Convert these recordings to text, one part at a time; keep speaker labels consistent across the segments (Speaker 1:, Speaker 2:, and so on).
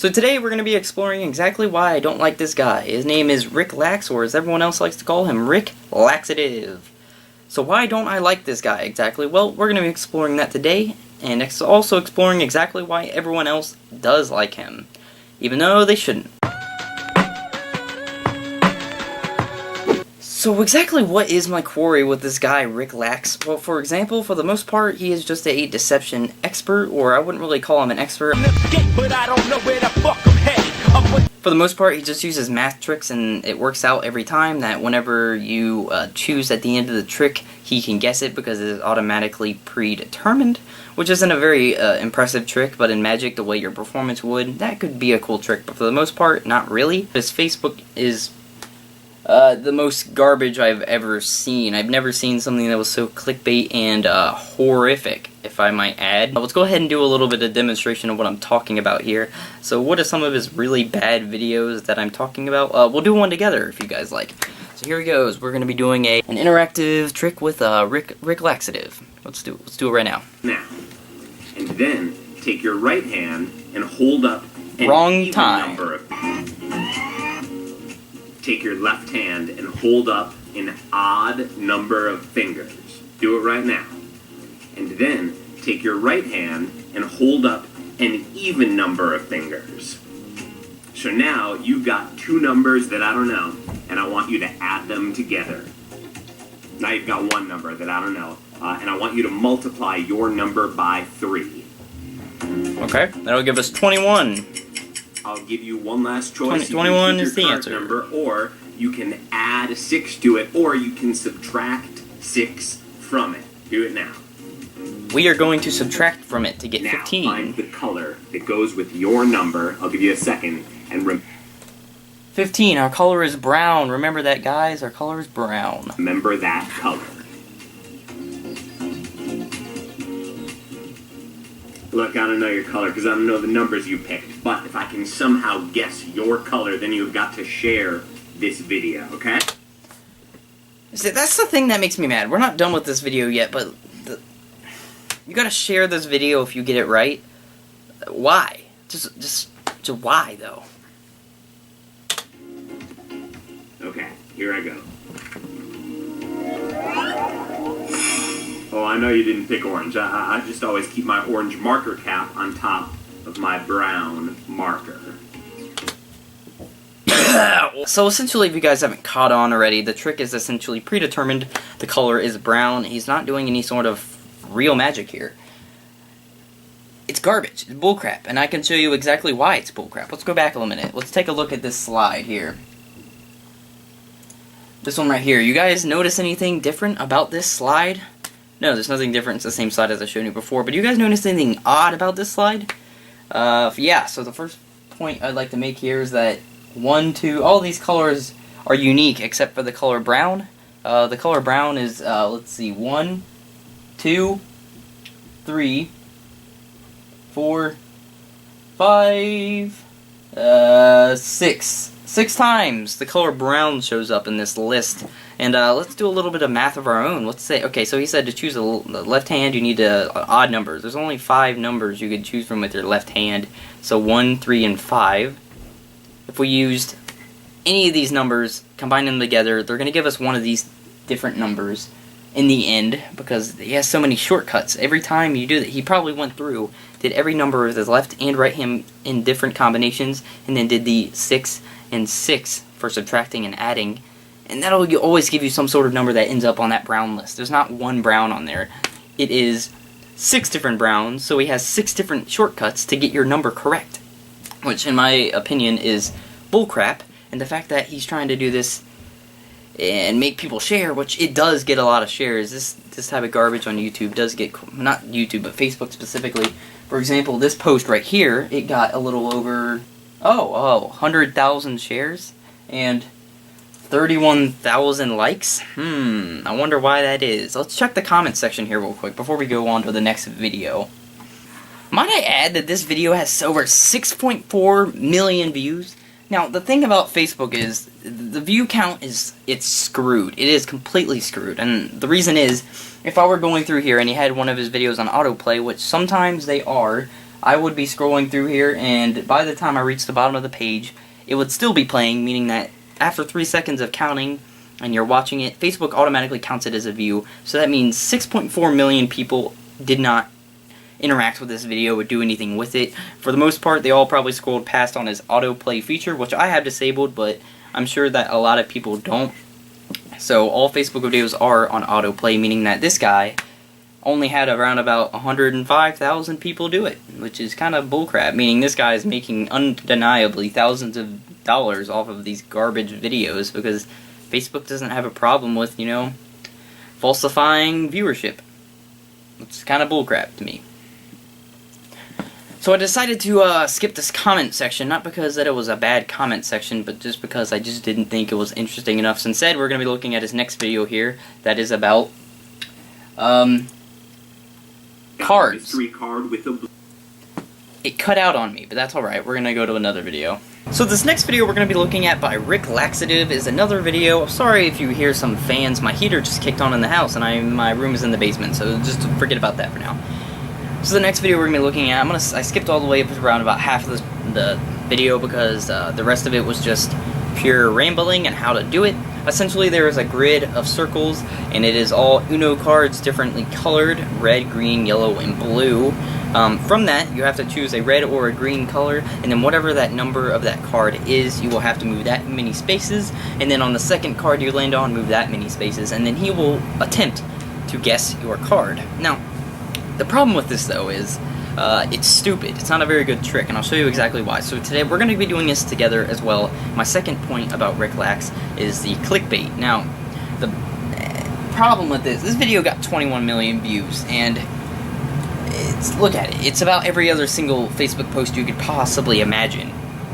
Speaker 1: So today we're going to be exploring exactly why I don't like this guy. His name is Rick Lax, or as everyone else likes to call him, Rick Laxative. So why don't I like this guy exactly? Well, we're going to be exploring that today, and also exploring exactly why everyone else does like him, even though they shouldn't. So exactly what is my quarry with this guy, Rick Lax? Well, for example, for the most part, he is just a deception expert, or I wouldn't really call him an expert. For the most part, he just uses math tricks, and it works out every time that whenever you choose at the end of the trick, he can guess it because it is automatically predetermined, which isn't a very impressive trick, but in Magic, the way your performance would, that could be a cool trick, but for the most part, not really. His Facebook is the most garbage I've ever seen. I've never seen something that was so clickbait and horrific, if I might add. Let's go ahead and do a little bit of demonstration of what I'm talking about here. So what are some of his really bad videos that I'm talking about? We'll do one together if you guys like. So here he goes. We're going to be doing an interactive trick with Rick Laxative. Let's do it right now.
Speaker 2: Now, and then take your right hand and hold up an
Speaker 1: Wrong time.
Speaker 2: Number of Take your left hand and hold up an odd number of fingers. Do it right now. And then take your right hand and hold up an even number of fingers. So now you've got two numbers that I don't know, and I want you to add them together. Now you've got one number that I don't know, and I want you to multiply your number by 3.
Speaker 1: Okay, that'll give us 21.
Speaker 2: I'll give you one last choice.
Speaker 1: 21 is the answer.
Speaker 2: Number, or you can add 6 to it, or you can subtract 6 from it. Do it now.
Speaker 1: We are going to subtract from it to get 15.
Speaker 2: Now find the color that goes with your number. I'll give you a second. And
Speaker 1: 15. Our color is brown. Remember that, guys. Our color is brown.
Speaker 2: Remember that color. Look, I don't know your color because I don't know the numbers you picked. But if I can somehow guess your color, then you've got to share this video, okay?
Speaker 1: See, that's the thing that makes me mad. We're not done with this video yet, but you gotta share this video if you get it right. Why? Just why, though?
Speaker 2: Okay, here I go. Oh, I know you didn't pick orange. I just always keep my orange marker cap on top of my brown marker.
Speaker 1: So essentially, if you guys haven't caught on already, the trick is essentially predetermined. The color is brown. He's not doing any sort of real magic here. It's garbage. It's bullcrap. And I can show you exactly why it's bullcrap. Let's go back a minute. Let's take a look at this slide here. This one right here. You guys notice anything different about this slide? No, there's nothing different. It's the same slide as I showed you before. But you guys notice anything odd about this slide? Yeah, so the first point I'd like to make here is that 1, 2, all these colors are unique except for the color brown. The color brown is, let's see, 1, 2, 3, 4, 5, 6. 6 times the color brown shows up in this list. And let's do a little bit of math of our own. Let's say, okay, so he said to choose the left hand, you need odd numbers. There's only 5 numbers you could choose from with your left hand. So 1, 3, and 5. If we used any of these numbers, combine them together, they're going to give us one of these different numbers in the end, because he has so many shortcuts. Every time you do that, he probably went through, did every number with his left and right hand in different combinations, and then did the 6 and 6 for subtracting and adding, and that'll always give you some sort of number that ends up on that brown list. There's not one brown on there. It is 6 different browns, so he has 6 different shortcuts to get your number correct, which in my opinion is bullcrap. And the fact that he's trying to do this and make people share, which it does get a lot of shares. This type of garbage on YouTube does get, not YouTube, but Facebook specifically. For example, this post right here, it got a little over, 100,000 shares and 31,000 likes. I wonder why that is. Let's check the comment section here real quick before we go on to the next video. Might I add that this video has over 6.4 million views? Now, the thing about Facebook is, the view count it's screwed. It is completely screwed. And the reason is, if I were going through here and he had one of his videos on autoplay, which sometimes they are, I would be scrolling through here, and by the time I reach the bottom of the page, it would still be playing, meaning that after 3 seconds of counting and you're watching it, Facebook automatically counts it as a view. So that means 6.4 million people did not interact with this video or do anything with it. For the most part, they all probably scrolled past on his autoplay feature, which I have disabled, but I'm sure that a lot of people don't. So all Facebook videos are on autoplay, meaning that this guy only had around about 105,000 people do it, which is kind of bullcrap, meaning this guy is making undeniably thousands of dollars off of these garbage videos because Facebook doesn't have a problem with, you know, falsifying viewership. It's kind of bullcrap to me. So I decided to skip this comment section, not because that it was a bad comment section, but just because I just didn't think it was interesting enough. So instead, we're going to be looking at his next video here that is about cards.
Speaker 2: Mystery card with a...
Speaker 1: It cut out on me, but that's alright. We're going to go to another video. So this next video we're going to be looking at by Rick Laxative is another video. I'm sorry if you hear some fans. My heater just kicked on in the house, and my room is in the basement, so just forget about that for now. So the next video we're going to be looking at, I skipped all the way up to around about half of the video because the rest of it was just pure rambling and how to do it. Essentially, there is a grid of circles, and it is all Uno cards differently colored, red, green, yellow, and blue. From that, you have to choose a red or a green color, and then whatever that number of that card is, you will have to move that many spaces, and then on the second card you land on, move that many spaces, and then he will attempt to guess your card. Now, the problem with this, though, is it's stupid. It's not a very good trick, and I'll show you exactly why. So today, we're going to be doing this together as well. My second point about Rick Lax is the clickbait. Now, the problem with this video got 21 million views, and look at it. It's about every other single Facebook post you could possibly imagine.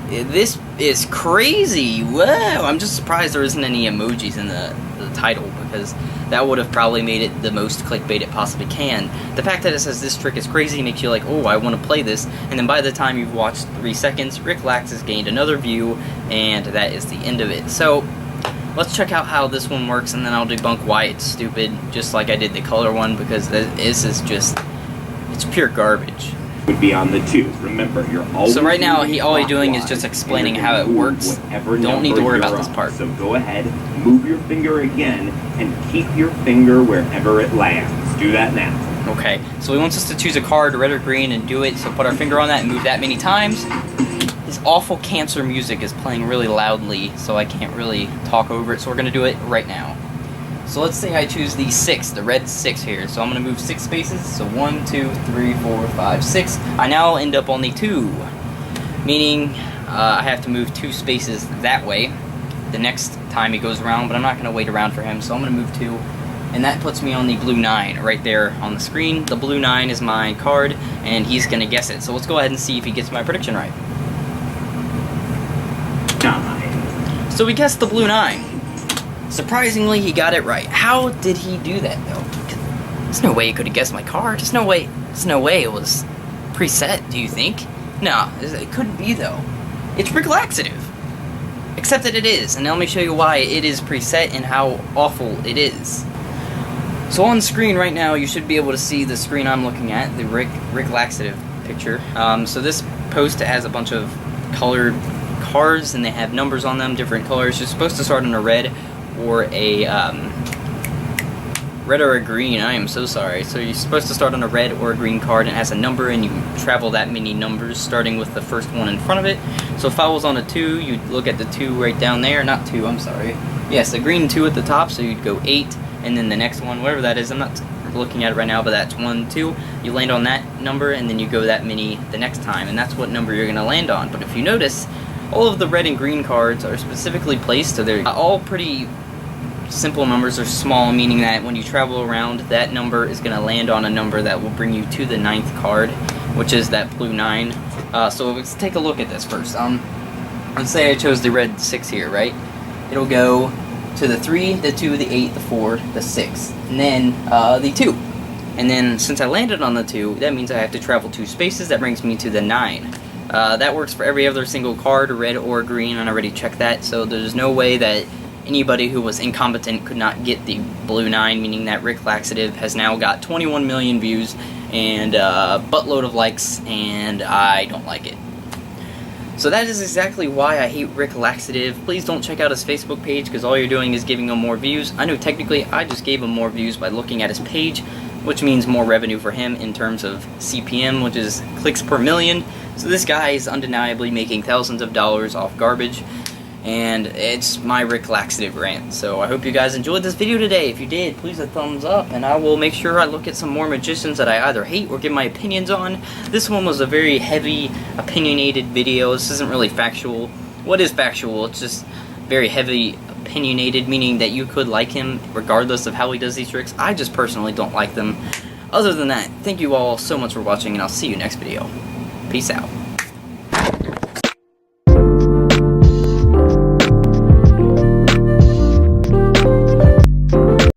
Speaker 1: This is crazy. Wow, I'm just surprised there isn't any emojis in the title, because that would have probably made it the most clickbait it possibly can. The fact that it says this trick is crazy makes you like, oh, I want to play this, and then by the time you've watched 3 seconds, Rick Lax has gained another view, and that is the end of it. So, let's check out how this one works, and then I'll debunk why it's stupid, just like I did the color one, because this is just, it's pure garbage.
Speaker 2: Would be on the 2. Remember, you're always...
Speaker 1: So right now, all he's doing is just explaining how it works. Don't need to worry about this part.
Speaker 2: So go ahead, move your finger again, and keep your finger wherever it lands. Do that now.
Speaker 1: Okay, so he wants us to choose a card, red or green, and do it. So put our finger on that and move that many times. His awful cancer music is playing really loudly, so I can't really talk over it. So we're going to do it right now. So let's say I choose the 6, the red 6 here. So I'm going to move 6 spaces. So 1, 2, 3, 4, 5, 6. I now end up on the 2, meaning I have to move 2 spaces that way the next time he goes around, but I'm not going to wait around for him, so I'm going to move 2. And that puts me on the blue 9 right there on the screen. The blue 9 is my card, and he's going to guess it. So let's go ahead and see if he gets my prediction right.
Speaker 2: 9.
Speaker 1: So we guessed the blue 9. Surprisingly, he got it right. How did he do that, though? There's no way he could have guessed my card. There's no way it was preset, do you think? No, it couldn't be, though. It's Rick Laxative. Except that it is, and now let me show you why it is preset and how awful it is. So on screen right now, you should be able to see the screen I'm looking at, the Rick Laxative picture. So this post has a bunch of colored cards, and they have numbers on them, different colors. You're supposed to start on a red or a red or a green. I am so sorry. So you're supposed to start on a red or a green card, and it has a number, and you travel that many numbers starting with the first one in front of it. So if I was on a 2, you'd look at the 2 right down there. Not 2, I'm sorry. Yes, the green 2 at the top, so you'd go 8, and then the next one, whatever that is, I'm not looking at it right now, but that's 1, 2. You land on that number, and then you go that many the next time, and that's what number you're going to land on. But if you notice, all of the red and green cards are specifically placed, so they're all pretty simple numbers. Are small, meaning that when you travel around, that number is going to land on a number that will bring you to the 9th card, which is that blue 9. So let's take a look at this first. Let's say I chose the red 6 here, right? It'll go to the 3, the 2, the 8, the 4, the 6, and then the 2. And then since I landed on the 2, that means I have to travel 2 spaces. That brings me to the 9. That works for every other single card, red or green, and I already checked that, so there's no way that anybody who was incompetent could not get the blue 9, meaning that Rick Laxative has now got 21 million views, and a buttload of likes, and I don't like it. So that is exactly why I hate Rick Laxative. Please don't check out his Facebook page, because all you're doing is giving him more views. I know technically I just gave him more views by looking at his page, which means more revenue for him in terms of CPM, which is clicks per million. So this guy is undeniably making thousands of dollars off garbage, and it's my Rick Laxative rant. So I hope you guys enjoyed this video today. If you did, please a thumbs up, and I will make sure I look at some more magicians that I either hate or give my opinions on. This one was a very heavy, opinionated video. This isn't really factual. What is factual? It's just very heavy opinionated, meaning that you could like him regardless of how he does these tricks. I just personally don't like them. Other than that, thank you all so much for watching, and I'll see you next video. Peace out.